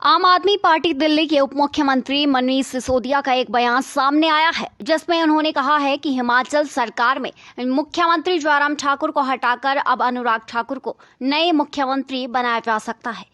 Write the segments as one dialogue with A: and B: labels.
A: आम आदमी पार्टी दिल्ली के उप मुख्यमंत्री मनीष सिसोदिया का एक बयान सामने आया है जिसमें उन्होंने कहा है कि हिमाचल सरकार में मुख्यमंत्री जयराम ठाकुर को हटाकर अब अनुराग ठाकुर को नए मुख्यमंत्री बनाया जा सकता है।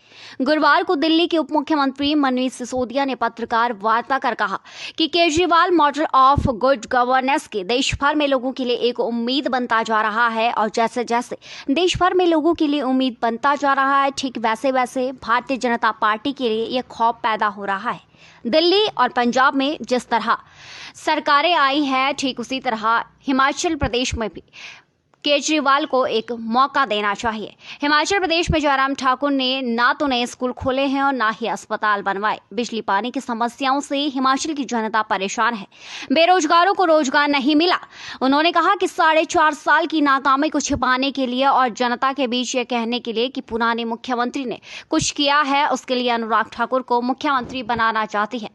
A: गुरुवार को दिल्ली के उप मुख्यमंत्री मनीष सिसोदिया ने पत्रकार वार्ता कर कहा कि Kejriwal model of good governance के देश भर में लोगों के लिए एक उम्मीद बनता जा रहा है और जैसे जैसे देश भर में लोगों के लिए उम्मीद बनता जा रहा है ठीक वैसे वैसे भारतीय जनता पार्टी के लिए यह खौफ पैदा हो रहा है। दिल्ली और पंजाब में जिस तरह सरकारें आई हैं ठीक उसी तरह हिमाचल प्रदेश में भी केजरीवाल को एक मौका देना चाहिए। हिमाचल प्रदेश में जयराम ठाकुर ने ना तो नए स्कूल खोले हैं और ना ही अस्पताल बनवाए। बिजली पानी की समस्याओं से हिमाचल की जनता परेशान है। बेरोजगारों को रोजगार नहीं मिला। उन्होंने कहा कि 4.5 साल की नाकामी को छिपाने के लिए और जनता के बीच ये कहने के लिए कि पुराने मुख्यमंत्री ने कुछ किया है उसके लिए अनुराग ठाकुर को मुख्यमंत्री बनाना चाहती है।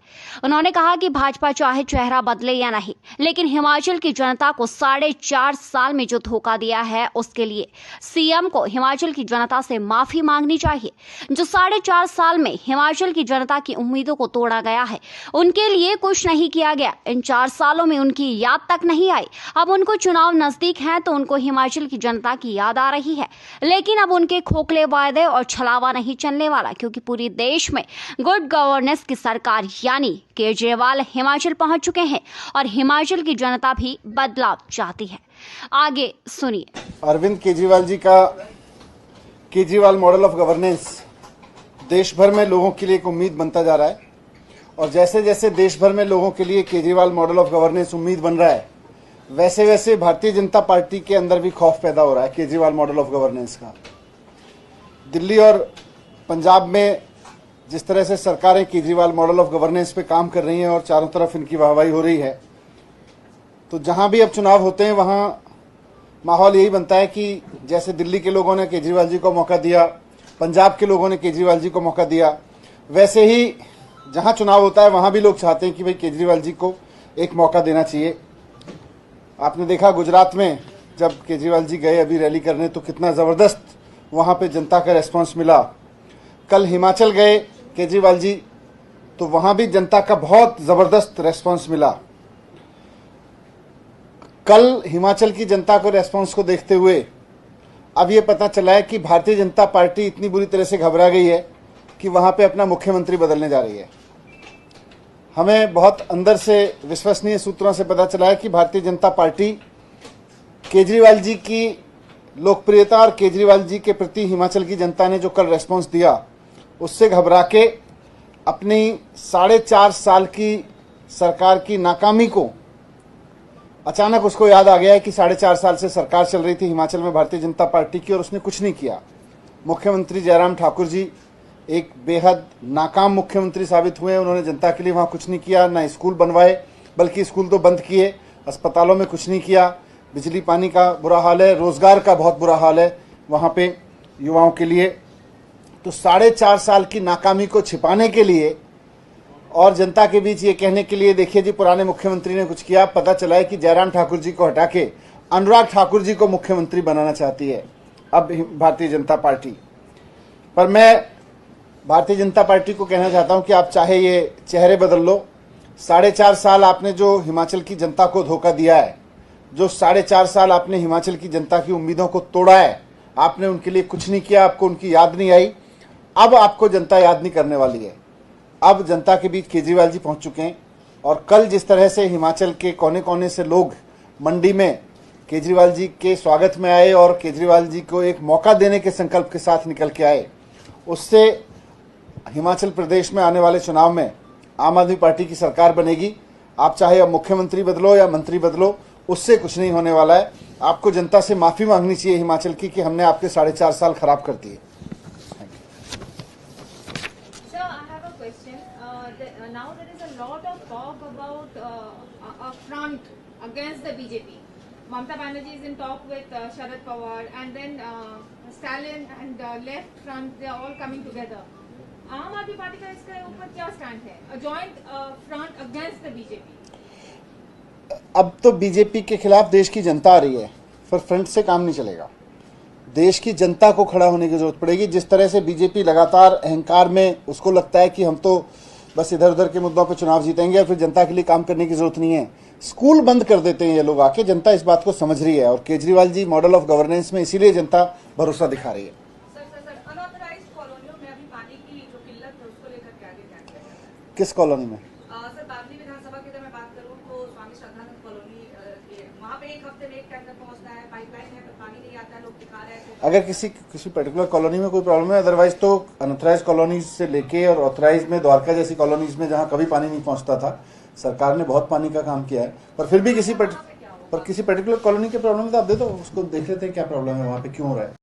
A: उन्होंने कहा कि भाजपा चाहे चेहरा बदले या नहीं, लेकिन हिमाचल की जनता को 4.5 साल में जो धोखा दिया है उसके लिए सीएम को हिमाचल की जनता से माफी मांगनी चाहिए। जो 4.5 साल में हिमाचल की जनता की उम्मीदों को तोड़ा गया है उनके लिए कुछ नहीं किया गया। इन 4 सालों में उनकी याद तक नहीं आई। अब उनको चुनाव नजदीक है तो उनको हिमाचल की जनता की याद आ रही है, लेकिन अब उनके खोखले वायदे और छलावा नहीं चलने वाला, क्योंकि पूरे देश में गुड गवर्नेंस की सरकार यानी केजरीवाल हिमाचल पहुंच चुके हैं और हिमाचल की जनता भी बदलाव चाहती है। आगे सुनिए।
B: अरविंद केजरीवाल जी का केजरीवाल मॉडल ऑफ गवर्नेंस देश भर में लोगों के लिए एक उम्मीद बनता जा रहा है और जैसे जैसे देश भर में लोगों के लिए केजरीवाल मॉडल ऑफ गवर्नेंस उम्मीद बन रहा है वैसे वैसे भारतीय जनता पार्टी के अंदर भी खौफ पैदा हो रहा है केजरीवाल मॉडल ऑफ गवर्नेंस का। दिल्ली और पंजाब में जिस तरह से सरकारें केजरीवाल मॉडल ऑफ गवर्नेंस पे काम कर रही हैं और चारों तरफ इनकी वाहवाही हो रही है, तो जहां भी अब चुनाव होते हैं वहां माहौल यही बनता है कि जैसे दिल्ली के लोगों ने केजरीवाल जी को मौका दिया, पंजाब के लोगों ने केजरीवाल जी को मौका दिया, वैसे ही जहां चुनाव होता है वहां भी लोग चाहते हैं कि भाई केजरीवाल जी को एक मौका देना चाहिए। आपने देखा गुजरात में जब केजरीवाल जी गए अभी रैली करने तो कितना ज़बरदस्त वहां पे जनता का रेस्पॉन्स मिला। कल हिमाचल गए केजरीवाल जी तो वहां भी जनता का बहुत ज़बरदस्त रेस्पॉन्स मिला। कल हिमाचल की जनता को रेस्पॉन्स को देखते हुए अब ये पता चला है कि भारतीय जनता पार्टी इतनी बुरी तरह से घबरा गई है कि वहां पे अपना मुख्यमंत्री बदलने जा रही है। हमें बहुत अंदर से विश्वसनीय सूत्रों से पता चला है कि भारतीय जनता पार्टी केजरीवाल जी की लोकप्रियता और केजरीवाल जी के प्रति हिमाचल की जनता ने जो कल रेस्पॉन्स दिया उससे घबरा के अपनी 4.5 साल की सरकार की नाकामी को अचानक उसको याद आ गया है कि 4.5 साल से सरकार चल रही थी हिमाचल में भारतीय जनता पार्टी की और उसने कुछ नहीं किया। मुख्यमंत्री जयराम ठाकुर जी एक बेहद नाकाम मुख्यमंत्री साबित हुए। उन्होंने जनता के लिए वहाँ कुछ नहीं किया, ना स्कूल बनवाए, बल्कि स्कूल तो बंद किए, अस्पतालों में कुछ नहीं किया, बिजली पानी का बुरा हाल है, रोजगार का बहुत बुरा हाल है वहाँ पे युवाओं के लिए। तो 4.5 साल की नाकामी को छिपाने के लिए और जनता के बीच ये कहने के लिए देखिए जी पुराने मुख्यमंत्री ने कुछ किया, पता चला है कि जयराम ठाकुर जी को हटा के अनुराग ठाकुर जी को मुख्यमंत्री बनाना चाहती है अब भारतीय जनता पार्टी। पर मैं भारतीय जनता पार्टी को कहना चाहता हूं कि आप चाहे ये चेहरे बदल लो, 4.5 साल आपने जो हिमाचल की जनता को धोखा दिया है, जो 4.5 साल आपने हिमाचल की जनता की उम्मीदों को तोड़ा है, आपने उनके लिए कुछ नहीं किया, आपको उनकी याद नहीं आई। अब आपको जनता याद नहीं करने वाली है। अब जनता के बीच केजरीवाल जी पहुंच चुके हैं और कल जिस तरह से हिमाचल के कोने कोने से लोग मंडी में केजरीवाल जी के स्वागत में आए और केजरीवाल जी को एक मौका देने के संकल्प के साथ निकल के आए, उससे हिमाचल प्रदेश में आने वाले चुनाव में आम आदमी पार्टी की सरकार बनेगी। आप चाहे अब मुख्यमंत्री बदलो या मंत्री बदलो, उससे कुछ नहीं होने वाला है। आपको जनता से माफी मांगनी चाहिए हिमाचल की कि हमने आपके 4.5 साल खराब कर दिए।
C: Now there is a lot of talk about a front against the BJP. Mamata Banerjee is in talk with Sharad Pawar, and then Stalin and left front, they are all coming together. आम आदमी party का इसके ऊपर क्या stand है? A joint front against the BJP.
B: अब तो BJP के खिलाफ देश की जनता आ रही है, पर फ्रंट से काम नहीं चलेगा। देश की जनता को खड़ा होने की जरूरत पड़ेगी। जिस तरह से बीजेपी लगातार अहंकार में उसको लगता है कि हम तो बस इधर उधर के मुद्दों पर चुनाव जीतेंगे और फिर जनता के लिए काम करने की जरूरत नहीं है। स्कूल बंद कर देते हैं ये लोग आके, जनता इस बात को समझ रही है और Kejriwal ji model of governance में इसीलिए जनता भरोसा दिखा रही है।
D: सर अनऑथराइज्ड कॉलोनियों में अभी पानी की जो किल्लत है उसको लेकर के आगे क्या किया जा रहा है?
B: किस कॉलोनी में?
D: सर बागली विधानसभा की अगर मैं बात करूं तो स्वामी श्रद्धानंद कॉलोनी वहाँ पे एक हफ्ते में एक टैंकर पहुंचता है, पाइपलाइन है पर पानी नहीं आता है, लोग दिखा रहे हैं।
B: अगर किसी पर्टिकुलर कॉलोनी में कोई प्रॉब्लम है, अदरवाइज तो अनऑथराइज कॉलोनीज से लेके और ऑथराइज में द्वारका जैसी कॉलोनीज में जहां कभी पानी नहीं पहुंचता था, सरकार ने बहुत पानी का काम किया है। पर फिर भी किसी पर्टिकुलर कॉलोनी के प्रॉब्लम है तो आप दे दो, उसको देख लेते हैं क्या प्रॉब्लम है वहां पे, क्यों हो रहा है।